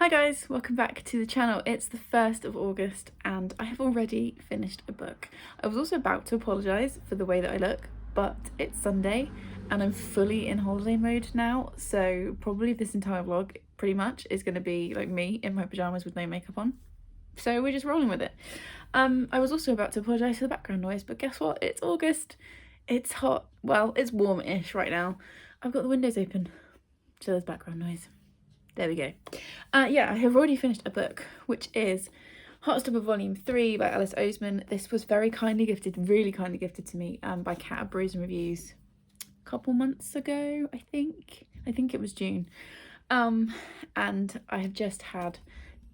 Hi guys, welcome back to the channel. It's the 1st of August and I have already finished a book. I was also about to apologise for the way that I look, but it's Sunday and I'm fully in holiday mode now, so probably this entire vlog pretty much is going to be like me in my pyjamas with no makeup on. So we're just rolling with it. I was also about to apologise for the background noise, but guess what? It's August. It's hot. Well, it's warm-ish right now. I've got the windows open, so there's background noise. There we go. Yeah, I have already finished a book, which is Heartstopper Volume 3 by Alice Oseman. This was very kindly gifted, really kindly gifted to me by Cat of Brews and Reviews a couple months ago, I think. I think it was June. And I have just had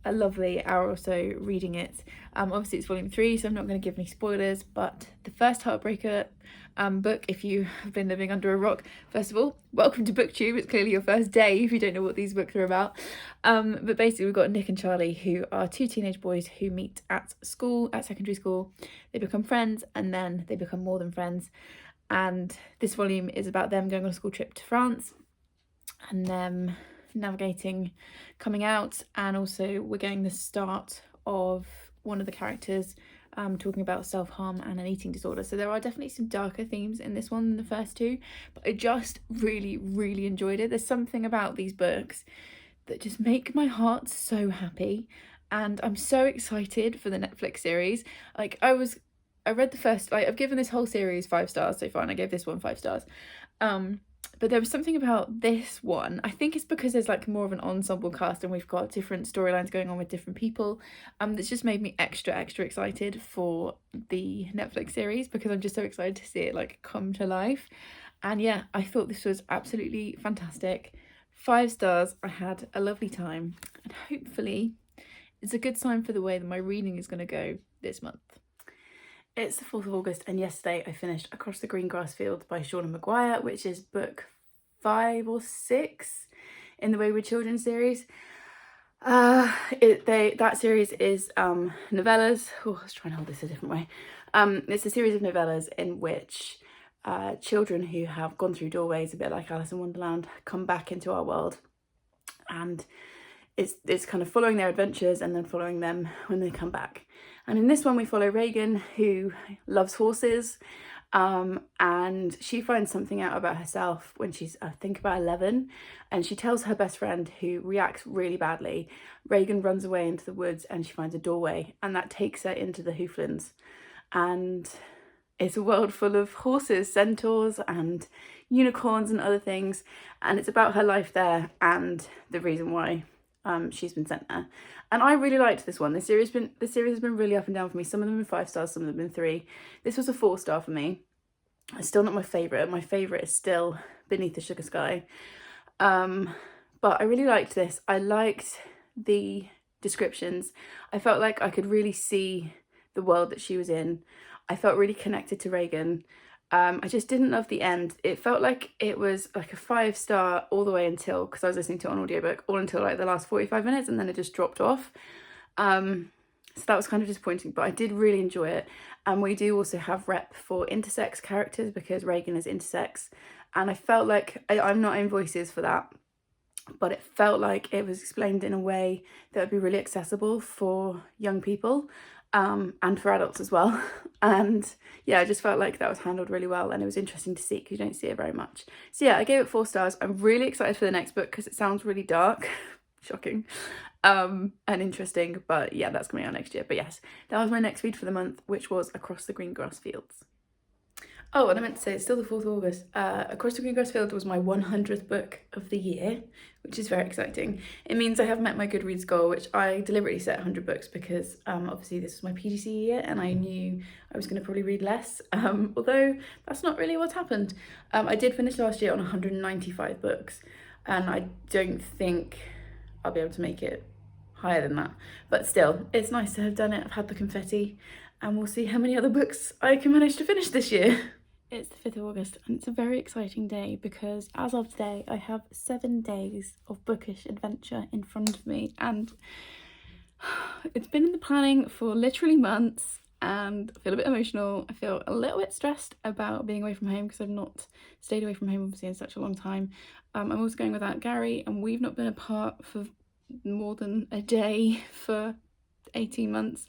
a lovely hour or so reading it. Obviously it's volume 3, so I'm not going to give any spoilers, but the first Heartbreaker book, if you have been living under a rock, first of all, welcome to Booktube. It's clearly your first day if you don't know what these books are about. But basically we've got Nick and Charlie, who are two teenage boys who meet at school, at secondary school. They become friends and then they become more than friends. And this volume is about them going on a school trip to France and them navigating coming out, and also we're getting the start of one of the characters talking about self-harm and an eating disorder. So there are definitely some darker themes in this one than the first two, but I just really enjoyed it. There's something about these books that just make my heart so happy, and I'm so excited for the Netflix series. Like I read the first, like I've given this whole series 5 stars so far, and I gave this one 5 stars. But there was something about this one, I think it's because there's like more of an ensemble cast and we've got different storylines going on with different people, that's just made me extra excited for the Netflix series, because I'm just so excited to see it like come to life. And yeah, I thought this was absolutely fantastic. 5 stars. I had a lovely time, and hopefully it's a good sign for the way that my reading is going to go this month. It's the 4th of August and yesterday I finished Across the Green Grass Field by Hay-on-Wye, which is book 5 or 6 in the Wayward Children series. That series is novellas. Oh, let's try and hold this a different way. It's a series of novellas in which children who have gone through doorways, a bit like Alice in Wonderland, come back into our world, and it's kind of following their adventures and then following them when they come back. And in this one we follow Reagan, who loves horses, and she finds something out about herself when she's, I think, about 11, and she tells her best friend, who reacts really badly. Reagan runs away into the woods and she finds a doorway, and that takes her into the Hooflands, and it's a world full of horses, centaurs and unicorns and other things, and it's about her life there and the reason why she's been sent there. And I really liked this one. The series has been really up and down for me. Some of them have been 5 stars, some of them have been 3. This was a 4 star for me. It's still not my favourite. My favourite is still Beneath the Sugar Sky. But I really liked this. I liked the descriptions. I felt like I could really see the world that she was in. I felt really connected to Reagan. I just didn't love the end. It felt like it was like a 5 star all the way until, because I was listening to it on audiobook, all until like the last 45 minutes, and then it just dropped off. So that was kind of disappointing, but I did really enjoy it. And we do also have rep for intersex characters because Reagan is intersex, and I felt like, I'm not in voices for that, but it felt like it was explained in a way that would be really accessible for young people. And for adults as well. And yeah, I just felt like that was handled really well, and it was interesting to see because you don't see it very much. So yeah, I gave it 4 stars. I'm really excited for the next book because it sounds really dark, shocking, and interesting, but yeah, that's coming out next year. But yes, that was my next read for the month, which was Across the Green Grass Fields. Oh, and I meant to say, it's still the 4th of August. Across the Green Grass Field was my 100th book of the year, which is very exciting. It means I have met my GoodReads goal, which I deliberately set 100 books because obviously this was my PGC year and I knew I was going to probably read less, although that's not really what's happened. I did finish last year on 195 books, and I don't think I'll be able to make it higher than that. But still, it's nice to have done it. I've had the confetti, and we'll see how many other books I can manage to finish this year. It's the 5th of August and it's a very exciting day because as of today I have 7 days of bookish adventure in front of me, and it's been in the planning for literally months, and I feel a bit emotional. I feel a little bit stressed about being away from home because I've not stayed away from home obviously in such a long time. I'm also going without Gary, and we've not been apart for more than a day for 18 months.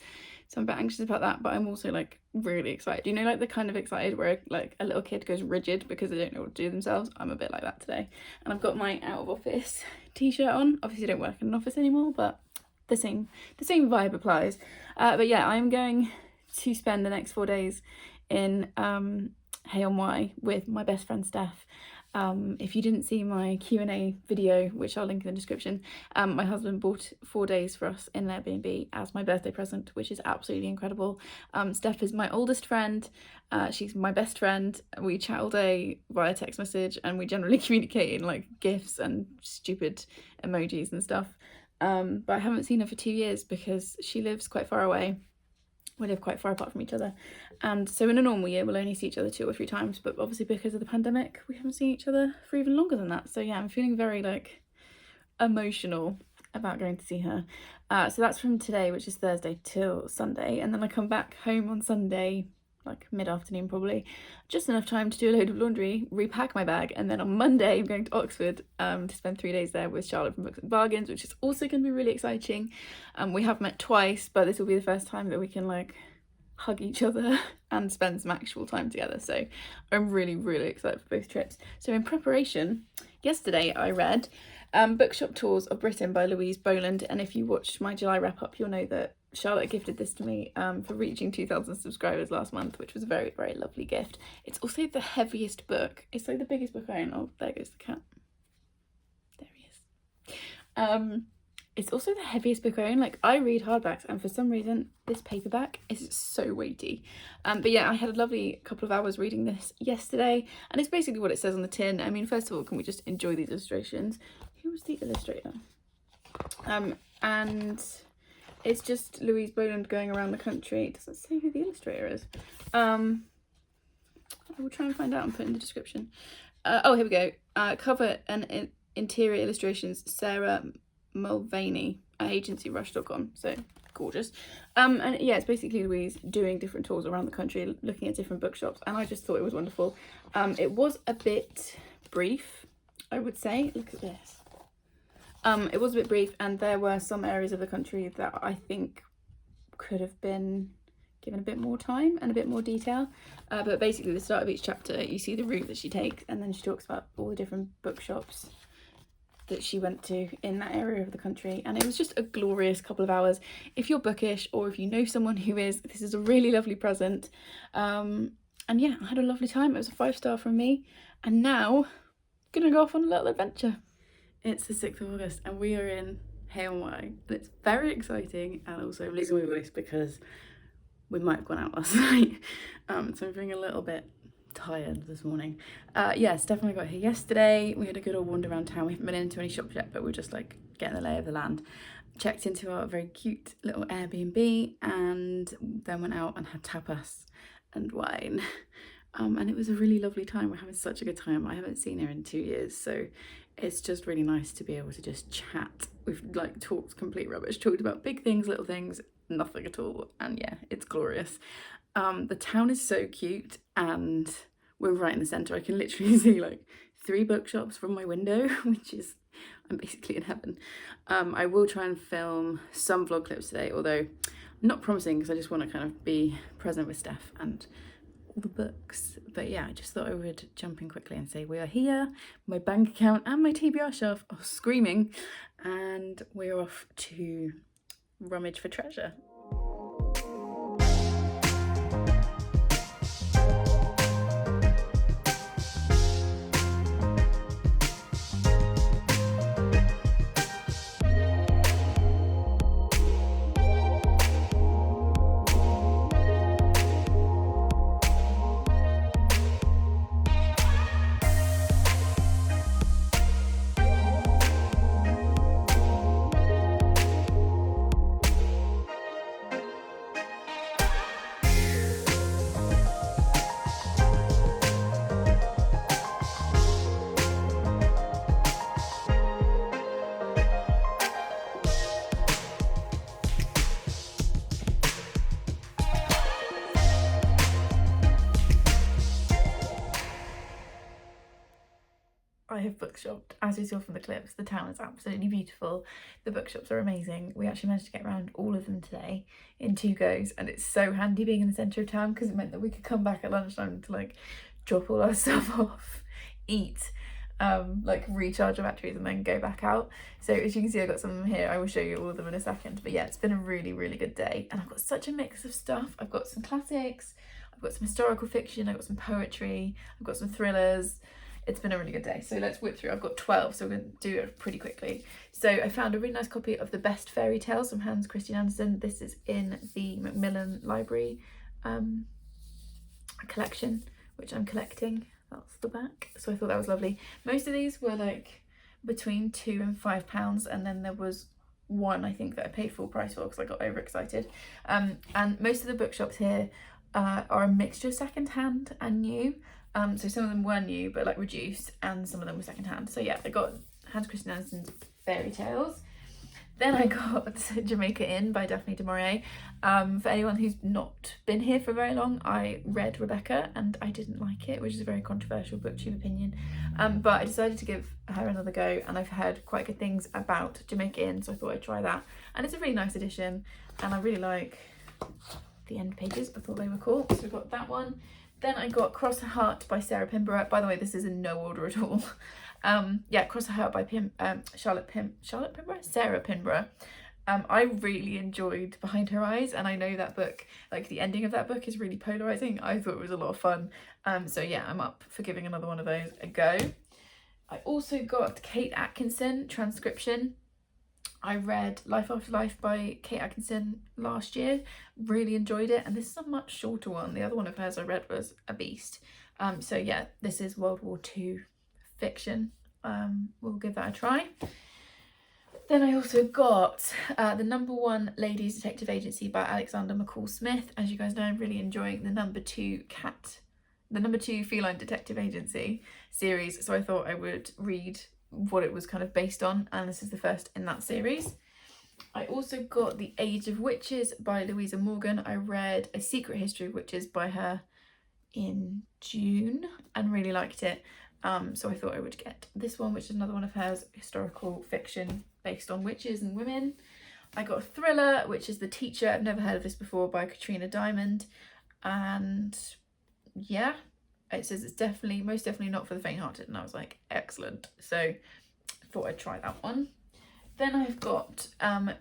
So I'm a bit anxious about that, but I'm also like really excited. You know, like the kind of excited where like a little kid goes rigid because they don't know what to do themselves. I'm a bit like that today. And I've got my out of office t-shirt on. Obviously I don't work in an office anymore, but the same vibe applies. But yeah, I'm going to spend the next 4 days in Hay-on-Wye with my best friend Steph. If you didn't see my Q&A video, which I'll link in the description, my husband bought 4 days for us in an Airbnb as my birthday present, which is absolutely incredible. Steph is my oldest friend. She's my best friend. We chat all day via text message, and we generally communicate in like GIFs and stupid emojis and stuff. But I haven't seen her for 2 years because she lives quite far away. We live quite far apart from each other, and so in a normal year we'll only see each other 2 or 3 times, but obviously because of the pandemic we haven't seen each other for even longer than that. So yeah, I'm feeling very like emotional about going to see her. So that's from today, which is Thursday, till Sunday, and then I come back home on Sunday like mid-afternoon probably, just enough time to do a load of laundry, repack my bag, and then on Monday I'm going to Oxford to spend 3 days there with Charlotte from Books and Bargains, which is also going to be really exciting. We have met twice, but this will be the first time that we can like hug each other and spend some actual time together, so I'm really excited for both trips. So in preparation, yesterday I read Bookshop Tours of Britain by Louise Boland, and if you watched my July wrap-up you'll know that Charlotte gifted this to me for reaching 2,000 subscribers last month, which was a very lovely gift. It's also the heaviest book. It's like the biggest book I own. Oh, there goes the cat. There he is. It's also the heaviest book I own. Like, I read hardbacks, and for some reason this paperback is so weighty. But yeah, I had a lovely couple of hours reading this yesterday, and it's basically what it says on the tin. I mean, first of all, can we just enjoy these illustrations? Who was the illustrator? And it's just Louise Boland going around the country. It doesn't say who the illustrator is. I will try and find out and put in the description. Oh, here we go. Cover and interior illustrations, Sarah Mulvaney at agencyrush.com. So gorgeous. And yeah, it's basically Louise doing different tours around the country, looking at different bookshops, and I just thought it was wonderful. It was a bit brief, I would say. Look at this. It was a bit brief, and there were some areas of the country that I think could have been given a bit more time and a bit more detail. But basically, the start of each chapter, you see the route that she takes, and then she talks about all the different bookshops that she went to in that area of the country. And it was just a glorious couple of hours. If you're bookish, or if you know someone who is, this is a really lovely present. And yeah, I had a lovely time. It was a 5-star from me. And now, I'm gonna go off on a little adventure. It's the 6th of August and we are in Hay-on-Wye, and it's very exciting, and also I'm losing my voice because we might have gone out last night. So I'm feeling a little bit tired this morning. Yeah, Steph and I got here yesterday. We had a good old wander around town. We haven't been into any shops yet, but we're just like getting the lay of the land. Checked into our very cute little Airbnb, and then went out and had tapas and wine. And it was a really lovely time. We're having such a good time. I haven't seen her in 2 years, so it's just really nice to be able to just chat. We've like talked complete rubbish, talked about big things, little things, nothing at all, and yeah, it's glorious. The town is so cute, and we're right in the centre. I can literally see like 3 bookshops from my window, which is, I'm basically in heaven. I will try and film some vlog clips today, although I'm not promising because I just want to kind of be present with Steph and all the books. But yeah, I just thought I would jump in quickly and say we are here. My bank account and my TBR shelf are screaming, and we're off to rummage for treasure. I have bookshopped. As you saw from the clips, the town is absolutely beautiful. The bookshops are amazing. We actually managed to get around all of them today in 2 goes, and it's so handy being in the centre of town because it meant that we could come back at lunchtime to like drop all our stuff off, eat, like recharge our batteries and then go back out. So as you can see, I got some of them here. I will show you all of them in a second. But yeah, it's been a really, really good day, and I've got such a mix of stuff. I've got some classics, I've got some historical fiction, I've got some poetry, I've got some thrillers. It's been a really good day. So let's whip through. I've got 12, so we're going to do it pretty quickly. So I found a really nice copy of The Best Fairy Tales from Hans Christian Andersen. This is in the Macmillan Library collection, which I'm collecting. That's the back. So I thought that was lovely. Most of these were like between £2 and £5, and then there was one I think that I paid full price for because I got overexcited. And most of the bookshops here are a mixture of second-hand and new. So some of them were new but like reduced, and some of them were second-hand. So yeah, I got Hans Christian Andersen's Fairy Tales. Then I got Jamaica Inn by Daphne du Maurier. For anyone who's not been here for very long, I read Rebecca and I didn't like it, which is a very controversial Booktube opinion. But I decided to give her another go, and I've heard quite good things about Jamaica Inn, so I thought I'd try that. And it's a really nice edition, and I really like the end pages. I thought they were cool, so we got that one. Then I got Cross Her Heart by Sarah Pinborough. By the way, this is in no order at all. Yeah, Cross Her Heart by Sarah Pinborough. I really enjoyed Behind Her Eyes, and I know that book, like the ending of that book is really polarising. I thought it was a lot of fun. So yeah, I'm up for giving another one of those a go. I also got Kate Atkinson, Transcription. I read Life After Life by Kate Atkinson last year, really enjoyed it, and this is a much shorter one. The other one of hers I read was a beast. So yeah, this is World War II fiction. We'll give that a try. Then I also got the #1 Ladies Detective Agency by Alexander McCall Smith. As you guys know, I'm really enjoying the #2 Feline Detective Agency series, so I thought I would read what it was kind of based on, and this is the first in that series. I also got The Age of Witches by Louisa Morgan. I read A Secret History of Witches by her in June and really liked it. So I thought I would get this one, which is another one of hers, historical fiction based on witches and women. I got a thriller, which is The Teacher. I've never heard of this before, by Katrina Diamond. And yeah, it says it's most definitely not for the faint-hearted, and I was like, excellent. So I thought I'd try that one. Then I've got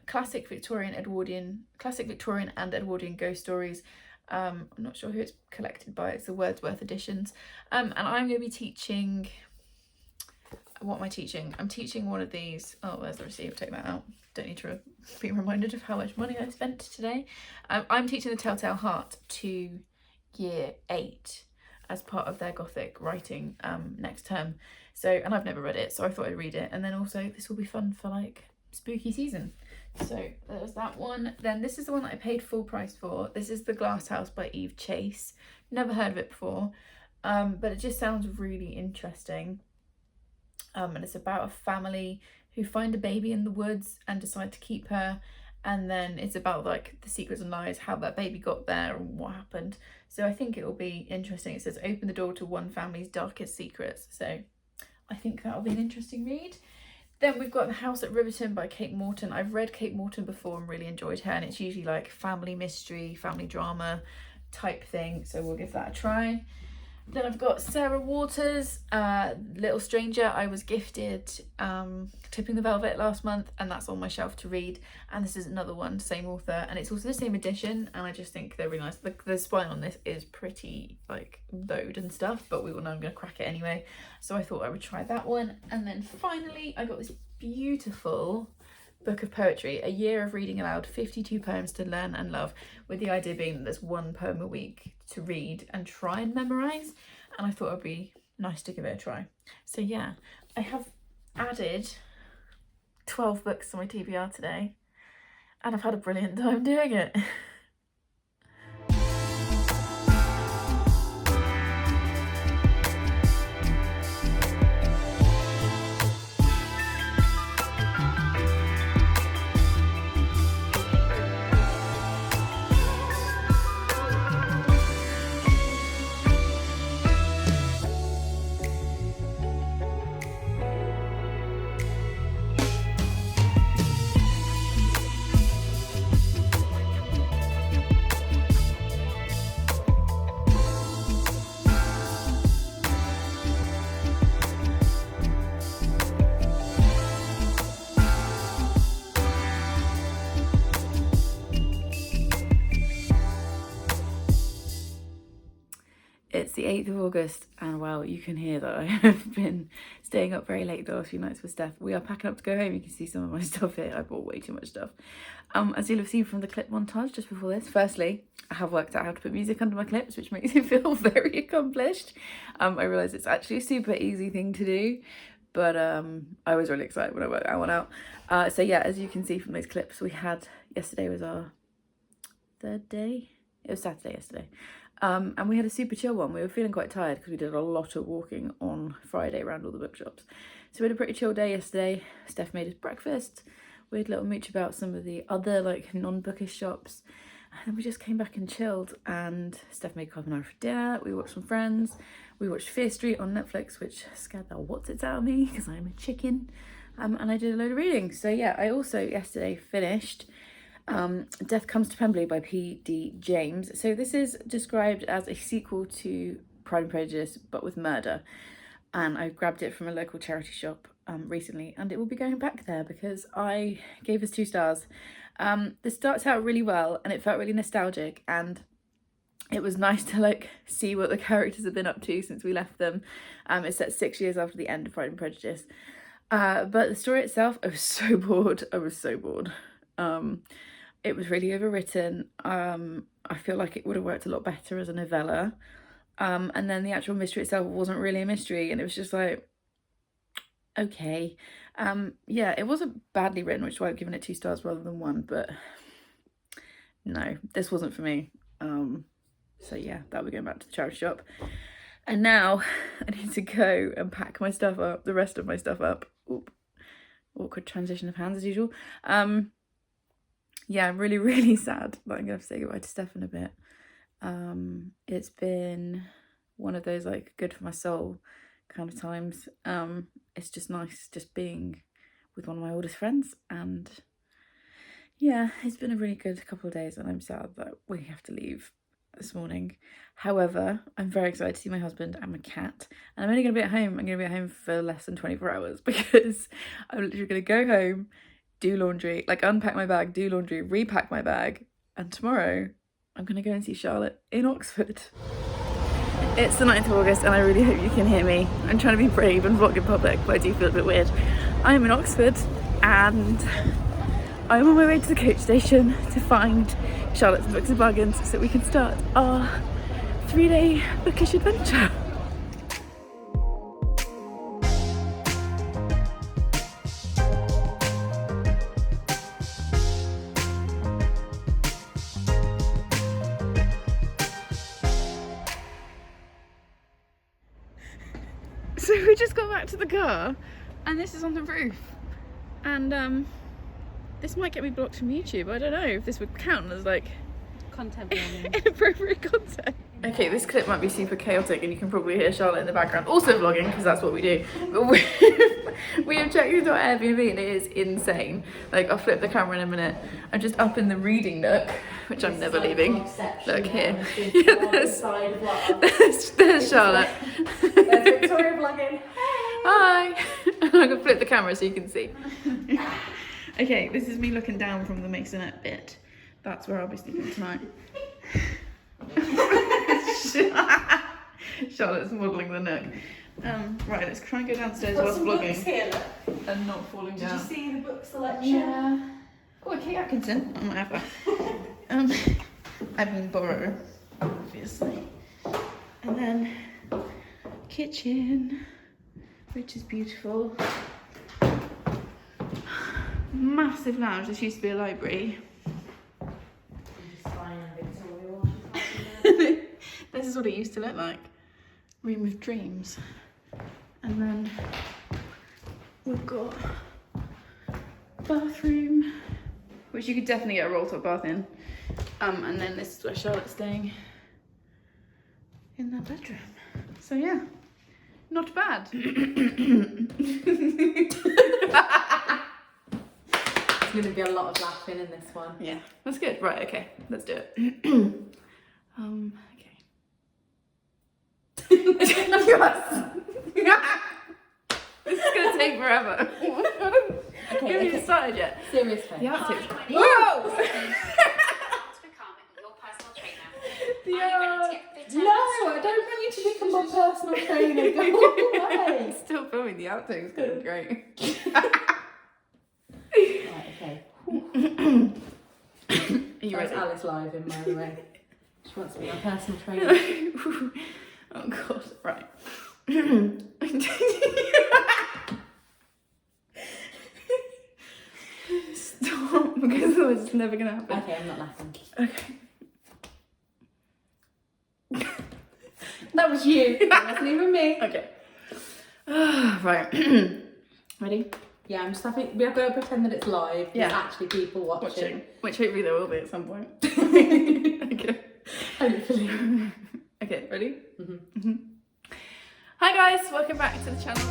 classic Victorian and Edwardian ghost stories. I'm not sure who it's collected by. It's the Wordsworth editions. And I'm going to be teaching... What am I teaching? I'm teaching one of these. Oh, there's the receipt. Take that out. Don't need to be reminded of how much money I spent today. I'm teaching The Telltale Heart to year 8 as part of their Gothic writing next term. So, and I've never read it, so I thought I'd read it. And then also this will be fun for like spooky season. So there's that one. Then this is the one that I paid full price for. This is The Glass House by Eve Chase. Never heard of it before, but it just sounds really interesting. And it's about a family who find a baby in the woods and decide to keep her, and then it's about like the secrets and lies, how that baby got there and what happened. So I think it will be interesting. It says open the door to one family's darkest secrets, so I think that'll be an interesting read. Then we've got The House at Riverton by Kate Morton. I've read Kate Morton before and really enjoyed her, and it's usually like family mystery, family drama type thing, so we'll give that a try. Then I've got Sarah Waters, Little Stranger. I was gifted Tipping the Velvet last month, and that's on my shelf to read. And this is another one, same author, and it's also the same edition, and I just think they're really nice. The spine on this is pretty like bowed and stuff, but we all know I'm going to crack it anyway, so I thought I would try that one. And then finally I got this beautiful book of poetry, A Year of Reading Aloud, 52 poems to learn and love, with the idea being that there's one poem a week to read and try and memorise, and I thought it would be nice to give it a try. So yeah, I have added 12 books to my TBR today, and I've had a brilliant time doing it. it's the 8th of August, and well, you can hear that I have been staying up very late the last few nights with Steph. We are packing up to go home. You can see some of my stuff here. I bought way too much stuff. As you'll have seen from the clip montage just before this, firstly, I have worked out how to put music under my clips, which makes me feel very accomplished. I realise it's actually a super easy thing to do, but I was really excited when I worked that one out. So yeah, as you can see from those clips, we had, yesterday was our 3rd day. It was Saturday yesterday. And we had a super chill one. We were feeling quite tired because we did a lot of walking on Friday around all the bookshops. So we had a pretty chill day yesterday. Steph made us breakfast. We had a little mooch about some of the other like non-bookish shops. And then we just came back and chilled, and Steph made carbonara for dinner. We watched some Friends. We watched Fear Street on Netflix, which scared the what's-its out of me because I'm a chicken. And I did a load of reading. So yeah, I also yesterday finished Death Comes to Pemberley by P.D. James. So this is described as a sequel to Pride and Prejudice, but with murder. And I grabbed it from a local charity shop recently, and it will be going back there because I gave us 2 stars. This starts out really well, and it felt really nostalgic, and it was nice to like see what the characters have been up to since we left them. It's set 6 years after the end of Pride and Prejudice. But the story itself, I was so bored. It was really overwritten. I feel like it would have worked a lot better as a novella. And then the actual mystery itself wasn't really a mystery, and it was just like, okay. Yeah, it wasn't badly written, which is why I've given it 2 stars rather than 1, but no, this wasn't for me. So yeah, that'll be going back to the charity shop. And now I need to go and pack my stuff up, the rest of my stuff up. Oop. Awkward transition of hands as usual. Yeah, I'm really, really sad that I'm gonna have to say goodbye to Steph in a bit. It's been one of those like good for my soul kind of times. It's just nice just being with one of my oldest friends, and yeah, it's been a really good couple of days, and I'm sad that we have to leave this morning. However, I'm very excited to see my husband and my cat, and I'm only going to be at home. I'm going to be at home for less than 24 hours because I'm literally going to go home, do laundry, like unpack my bag, do laundry, repack my bag, and tomorrow I'm going to go and see Charlotte in Oxford. It's the 9th of August, and I really hope you can hear me. I'm trying to be brave and vlog in public, but I do feel a bit weird. I'm in Oxford, and I'm on my way to the coach station to find Charlotte's Books and Bargains so we can start our 3-day bookish adventure. So we just got back to the car, and this is on the roof, and this might get me blocked from YouTube. I don't know if this would count as like content warning. Inappropriate content. Okay, this clip might be super chaotic, and you can probably hear Charlotte in the background also vlogging because that's what we do. But we have checked into our Airbnb, and it is insane. Like, I'll flip the camera in a minute. I'm just up in the reading nook, which I'm never leaving. Look here. Yeah, there's Charlotte. There's Victoria vlogging. Hi. I'm gonna flip the camera so you can see. Okay, this is me looking down from the masonette bit. That's where I'll be sleeping tonight. Charlotte's modelling the nook. Right, let's try and go downstairs whilst vlogging here, and not falling down. Did you see the book selection? Yeah. Oh, Kate Atkinson. I might have that. I've been borrowed, obviously. And then kitchen, which is beautiful. Massive lounge. This used to be a library. This is what it used to look like. Room of dreams. And then we've got bathroom, which you could definitely get a roll top bath in. And then this is where Charlotte's staying, in that bedroom. So yeah, not bad. There's going to be a lot of laughing in this one. Yeah, that's good. Right, okay, let's do it. Okay. This is going to take forever. Okay, We haven't even started yet. Seriously. The outtakes. Hi, Whoa! To become your personal trainer. Yeah. Are you ready to get fitter? No, I don't want you to my personal trainer. Go away. Still filming the outtakes. Good, great. Right, okay. Are you That's ready? Alice live in my way. She wants to be my personal trainer. Oh god, right. Stop, because it's never gonna happen. Okay, I'm not laughing. Okay. That was you. That wasn't even me. Okay. Right. Ready? Yeah, I'm just having. We're going to pretend that it's live. Yeah. There's actually people watching. Watching. Which hopefully there will be at some point. Okay. Hopefully. Okay, ready? Mm-hmm. Hi guys, welcome back to the channel.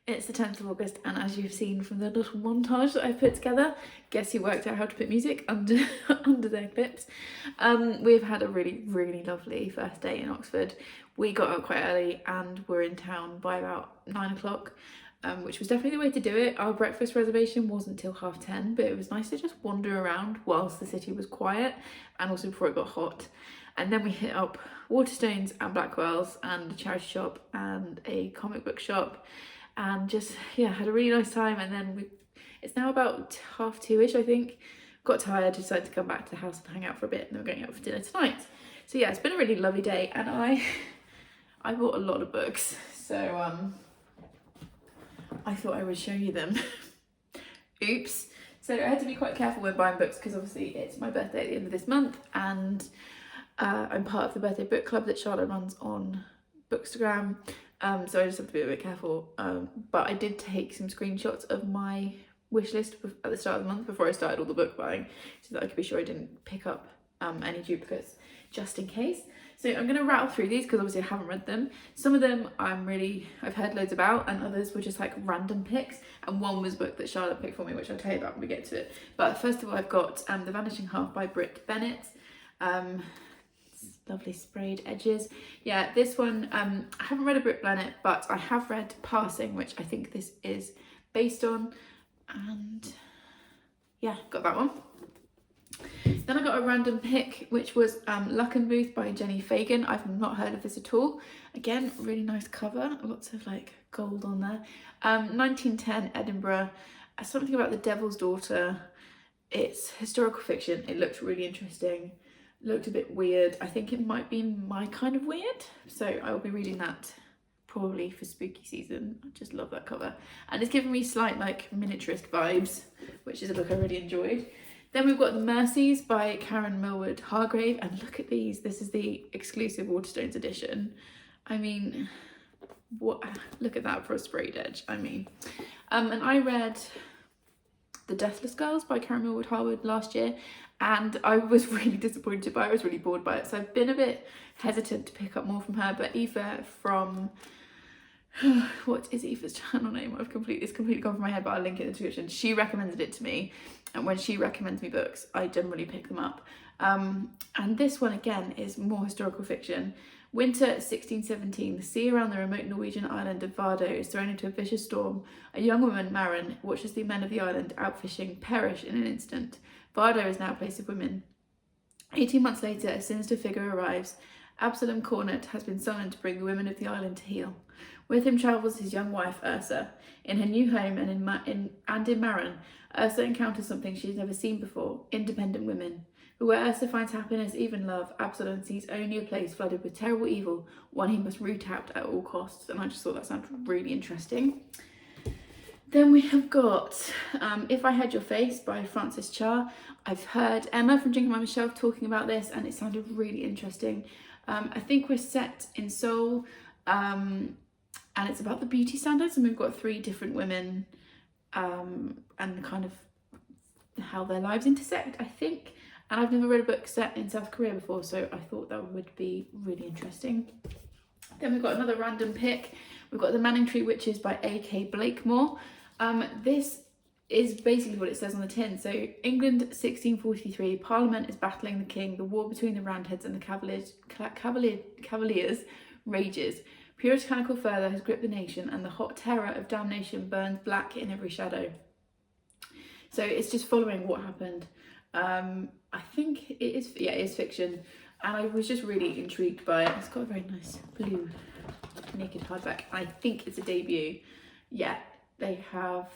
It's the 10th of August, and as you've seen from the little montage that I've put together, guess who worked out how to put music under under their clips. We've had a really, really lovely first day in Oxford. We got up quite early and were in town by about 9 o'clock, which was definitely the way to do it. Our breakfast reservation wasn't till 10:30, but it was nice to just wander around whilst the city was quiet and also before it got hot. And then we hit up Waterstones and Blackwell's and a charity shop and a comic book shop, and just, yeah, had a really nice time. And then it's now about 2:30ish, I think. Got tired, decided to come back to the house and hang out for a bit, and then we're going out for dinner tonight. So yeah, it's been a really lovely day, and I bought a lot of books, so I thought I would show you them. Oops. So I had to be quite careful when buying books because obviously it's my birthday at the end of this month, and I'm part of the birthday book club that Charlotte runs on Bookstagram. So I just have to be a bit careful, but I did take some screenshots of my wish list at the start of the month before I started all the book buying, so that I could be sure I didn't pick up any duplicates just in case. So I'm going to rattle through these because obviously I haven't read them. Some of them I've heard loads about, and others were just like random picks, and one was a book that Charlotte picked for me, which I'll tell you about when we get to it. But first of all, I've got The Vanishing Half by Britt Bennett. Lovely sprayed edges. Yeah, this one, I haven't read a Britt Bennett, but I have read Passing, which I think this is based on, and yeah, got that one. Then I got a random pick, which was Luck and Booth by Jenny Fagan. I've not heard of this at all. Again, really nice cover, lots of like gold on there. 1910 Edinburgh, something about the Devil's Daughter. It's historical fiction. It looked really interesting. Looked a bit weird. I think it might be my kind of weird, so I will be reading that probably for spooky season. I just love that cover, and it's giving me slight like miniaturist vibes, which is a book I really enjoyed. Then we've got The Mercies by Karen Millward Hargrave, and look at these. This is the exclusive Waterstones edition. I mean, what? Look at that for a sprayed edge. I mean, and I read The Deathless Girls by Karen Millward Hargrave last year, and I was really disappointed by it. I was really bored by it, so I've been a bit hesitant to pick up more from her. But Eva from what is Eva's channel name? It's completely gone from my head, but I'll link it in the description. She recommended it to me, and when she recommends me books, I generally pick them up. And this one again is more historical fiction. Winter 1617, the sea around the remote Norwegian island of Vardø is thrown into a vicious storm. A young woman, Maren, watches the men of the island out fishing perish in an instant. Vardø is now a place of women. 18 months later, a sinister figure arrives. Absalom Cornet has been summoned to bring the women of the island to heel. With him travels his young wife, Ursa. In her new home and in Maren, Ursa encounters something she's never seen before, independent women. But where Ursa finds happiness, even love, Absalom sees only a place flooded with terrible evil, one he must root out at all costs. And I just thought that sounded really interesting. Then we have got If I Had Your Face by Frances Cha. I've heard Emma from Drinking by Michelle talking about this, and it sounded really interesting. I think we're set in Seoul, and it's about the beauty standards, and we've got 3 different women and kind of how their lives intersect, I think. And I've never read a book set in South Korea before, so I thought that would be really interesting. Then we've got another random pick. We've got The Manningtree Witches by A.K. Blakemore. This is basically what it says on the tin. So England 1643, Parliament is battling the king, the war between the Roundheads and the Cavaliers rages. Puritanical fervour has gripped the nation, and the hot terror of damnation burns black in every shadow. So it's just following what happened. I think it is fiction, and I was just really intrigued by it. It's got a very nice blue naked hardback. I think it's a debut. Yeah, they have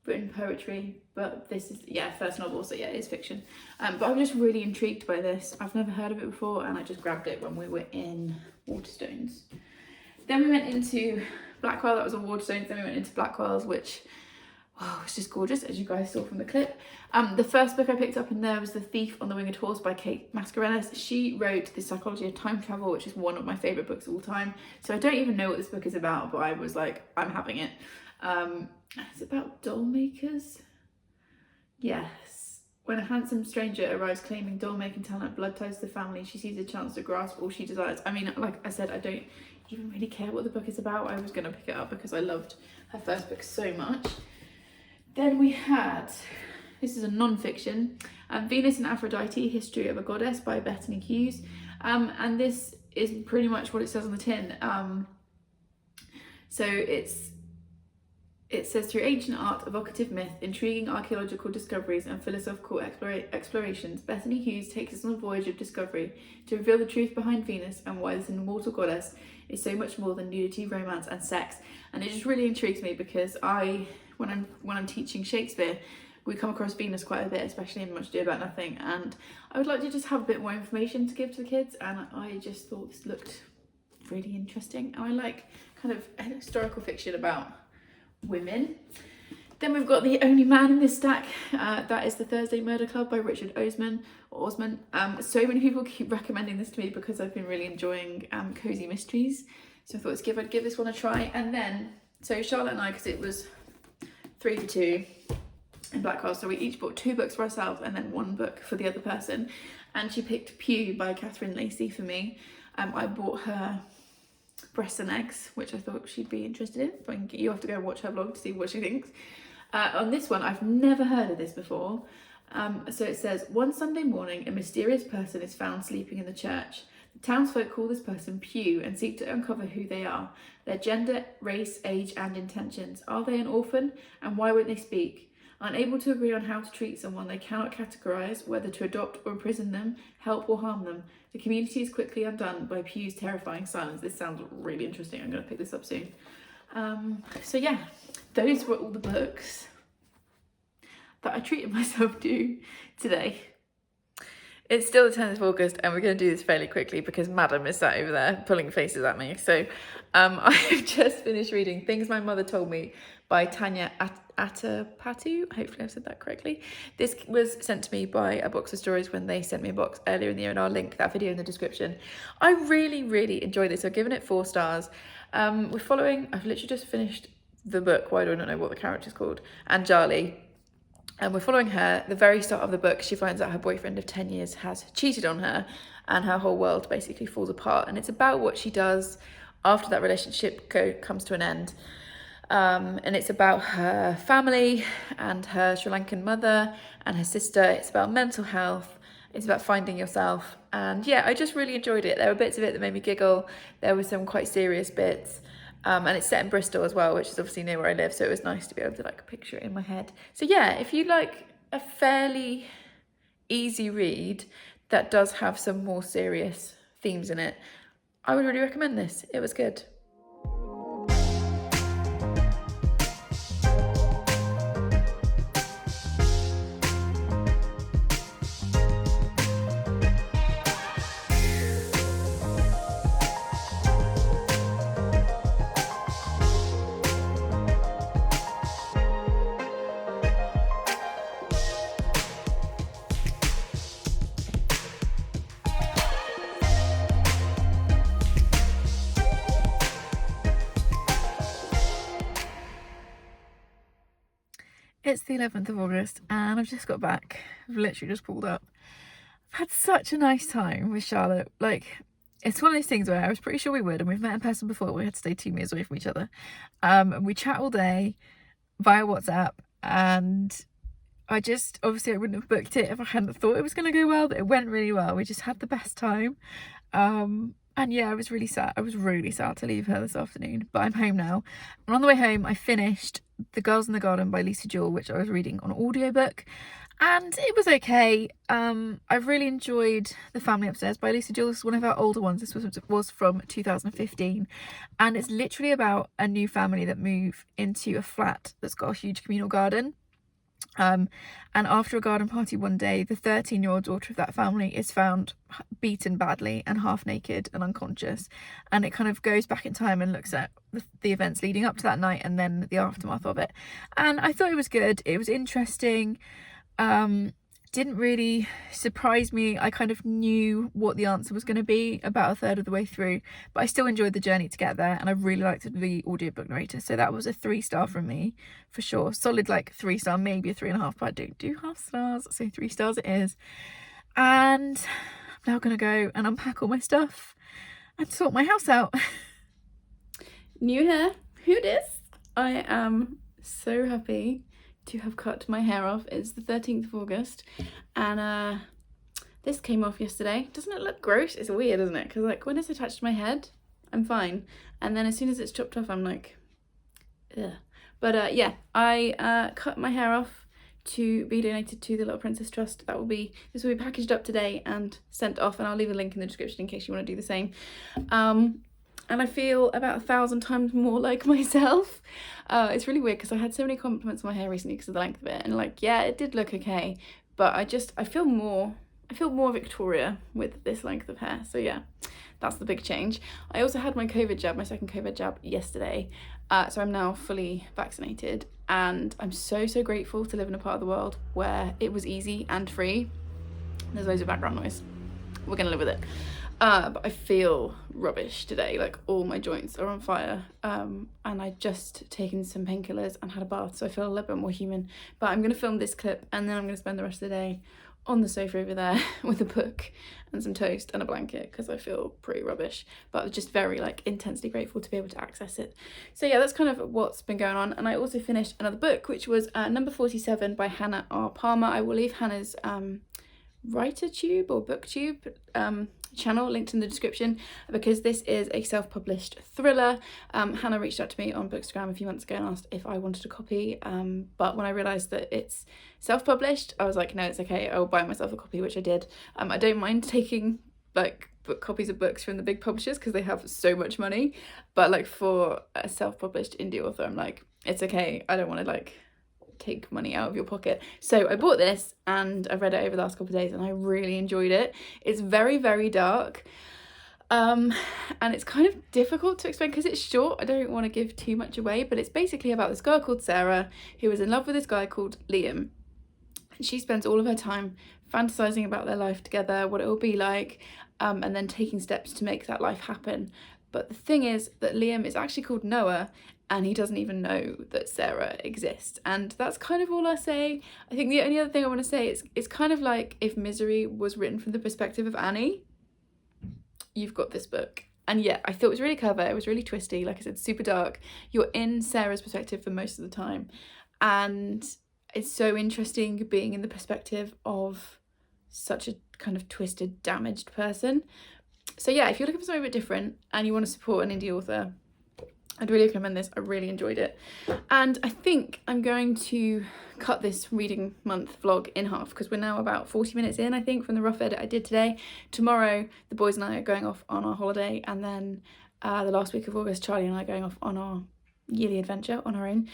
written poetry, but this is first novel, so yeah, it is fiction. But I was just really intrigued by this. I've never heard of it before, and I just grabbed it when we were in Waterstones. Then we went into Blackwell. That was on Waterstones. Then we went into Blackwell's, which it's just gorgeous, as you guys saw from the clip. The first book I picked up in there was The Thief on the Winged Horse by Kate Mascarenhas. She wrote The Psychology of Time Travel, which is one of my favourite books of all time. So I don't even know what this book is about, but I was like, I'm having it. It's about doll makers. Yes. When a handsome stranger arrives claiming doll making talent, blood ties to the family, she sees a chance to grasp all she desires. I mean, like I said, I don't even really care what the book is about. I was going to pick it up because I loved her first book so much. Then we had, this is a non-fiction, Venus and Aphrodite, History of a Goddess by Bethany Hughes. And this is pretty much what it says on the tin. So it says, through ancient art, evocative myth, intriguing archaeological discoveries and philosophical explorations, Bethany Hughes takes us on a voyage of discovery to reveal the truth behind Venus and why this immortal goddess is so much more than nudity, romance and sex. And it just really intrigues me because when I'm teaching Shakespeare, we come across Venus quite a bit, especially in Much Ado About Nothing, and I would like to just have a bit more information to give to the kids, and I just thought this looked really interesting. And I like kind of historical fiction about women. Then we've got The Only Man in This Stack. That is The Thursday Murder Club by Richard Osman. So many people keep recommending this to me because I've been really enjoying cozy mysteries. So I thought I'd give this one a try. And then, so Charlotte and I, because it was 3 for 2 in Blackwell, so we each bought 2 books for ourselves and then 1 book for the other person. And she picked Pew by Catherine Lacey for me. I bought her Breasts and Eggs, which I thought she'd be interested in. But you have to go and watch her vlog to see what she thinks. On this one, I've never heard of this before. So it says, one Sunday morning, a mysterious person is found sleeping in the church. The townsfolk call this person Pew and seek to uncover who they are, their gender, race, age and intentions. Are they an orphan? And why won't they speak? Unable to agree on how to treat someone, they cannot categorise whether to adopt or imprison them, help or harm them. The community is quickly undone by Pew's terrifying silence. This sounds really interesting. I'm going to pick this up soon. So yeah, those were all the books that I treated myself to today. It's still the 10th of August and we're going to do this fairly quickly because Madam is sat over there pulling faces at me. So I've just finished reading Things My Mother Told Me by Tanya Atapatu. Hopefully I've said that correctly. This was sent to me by a Box of Stories when they sent me a box earlier in the year, and I'll link that video in the description. I really enjoyed this. I've given it 4 stars. I've literally just finished the book, Why Do I Not Know What the Character's Called, and Charlie. And we're following her. The very start of the book, she finds out her boyfriend of 10 years has cheated on her, and her whole world basically falls apart. And it's about what she does after that relationship comes to an end. And it's about her family and her Sri Lankan mother and her sister. It's about mental health. It's about finding yourself. And yeah, I just really enjoyed it. There were bits of it that made me giggle. There were some quite serious bits. And it's set in Bristol as well, which is obviously near where I live, so it was nice to be able to like picture it in my head. So yeah, if you like a fairly easy read that does have some more serious themes in it, I would really recommend this. It was good. It's the 11th of August and I've just got back. I've literally just pulled up. I've had such a nice time with Charlotte. Like, it's one of those things where I was pretty sure we would, and we've met in person before. We had to stay 2 meters away from each other. And we chat all day via WhatsApp, and obviously I wouldn't have booked it if I hadn't thought it was going to go well, but it went really well. We just had the best time. And yeah, I was really sad. I was really sad to leave her this afternoon, but I'm home now. And on the way home, I finished The Girls in the Garden by Lisa Jewell, which I was reading on audiobook, and it was okay. I've really enjoyed The Family Upstairs by Lisa Jewell. This is one of her older ones. This was from 2015, and it's literally about a new family that move into a flat that's got a huge communal garden. And after a garden party one day, the 13-year-old daughter of that family is found beaten badly and half naked and unconscious, and it kind of goes back in time and looks at the events leading up to that night and then the aftermath of it. And I thought it was good. It was interesting. Didn't really surprise me. I kind of knew what the answer was going to be about a third of the way through, but I still enjoyed the journey to get there, and I really liked the audiobook narrator, so that was a 3-star from me for sure. Solid like 3-star, maybe a 3.5, but I don't do half stars, so 3 stars it is. And I'm now gonna go and unpack all my stuff and sort my house out. New hair, who dis? I am so happy to have cut my hair off. It's the 13th of August, and this came off yesterday. Doesn't it look gross? It's weird, isn't it? Because like when it's attached to my head, I'm fine, and then as soon as it's chopped off, I'm like, ugh. But yeah, I cut my hair off to be donated to the Little Princess Trust. This will be packaged up today and sent off, and I'll leave a link in the description in case you want to do the same. And I feel about 1,000 times more like myself. It's really weird because I had so many compliments on my hair recently because of the length of it, and like, yeah, it did look okay, but I feel more Victoria with this length of hair. So yeah, that's the big change. I also had my second COVID jab yesterday, so I'm now fully vaccinated, and I'm so grateful to live in a part of the world where it was easy and free. There's loads of background noise. We're gonna live with it. But I feel rubbish today, like all my joints are on fire, and I'd just taken some painkillers and had a bath, so I feel a little bit more human. But I'm going to film this clip, and then I'm going to spend the rest of the day on the sofa over there with a book and some toast and a blanket, because I feel pretty rubbish, but just very like intensely grateful to be able to access it. So yeah, that's kind of what's been going on. And I also finished another book, which was number 47 by Hannah R. Palmer. I will leave Hannah's WriterTube or Booktube channel linked in the description, because this is a self-published thriller. Hannah reached out to me on Bookstagram a few months ago and asked if I wanted a copy, but when I realised that it's self-published, I was like, no, it's okay, I'll buy myself a copy, which I did. I don't mind taking like copies of books from the big publishers because they have so much money, but like for a self-published indie author, I'm like, it's okay, I don't want to like take money out of your pocket. So I bought this and I've read it over the last couple of days and I really enjoyed it. It's very dark. And it's kind of difficult to explain because it's short. I don't want to give too much away, but it's basically about this girl called Sarah who is in love with this guy called Liam. And she spends all of her time fantasizing about their life together, what it will be like, and then taking steps to make that life happen. But the thing is that Liam is actually called Noah, and he doesn't even know that Sarah exists. And that's kind of all I say. I think the only other thing I want to say is it's kind of like if Misery was written from the perspective of Annie. You've got this book. And yeah, I thought it was really clever. It was really twisty. Like I said, super dark. You're in Sarah's perspective for most of the time. And it's so interesting being in the perspective of such a kind of twisted, damaged person. So yeah, if you're looking for something a bit different and you want to support an indie author, I'd really recommend this. I really enjoyed it. And I think I'm going to cut this reading month vlog in half because we're now about 40 minutes in, I think, from the rough edit I did today. Tomorrow, the boys and I are going off on our holiday, and then the last week of August, Charlie and I are going off on our yearly adventure on our own.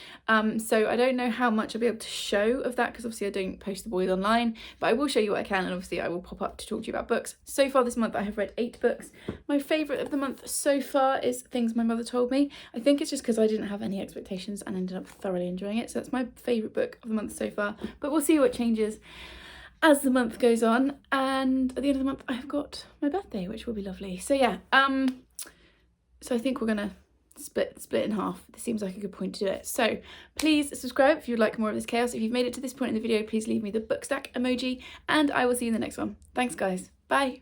So I don't know how much I'll be able to show of that because obviously I don't post the boys online, but I will show you what I can, and obviously I will pop up to talk to you about books. So far this month I have read 8 books. My favourite of the month so far is Things My Mother Told Me. I think it's just because I didn't have any expectations and ended up thoroughly enjoying it, so that's my favourite book of the month so far, but we'll see what changes as the month goes on. And at the end of the month I've got my birthday, which will be lovely. So yeah, so I think we're gonna split in half. This seems like a good point to do it. So please subscribe if you'd like more of this chaos. If you've made it to this point in the video, please leave me the book stack emoji, and I will see you in the next one. Thanks guys, bye.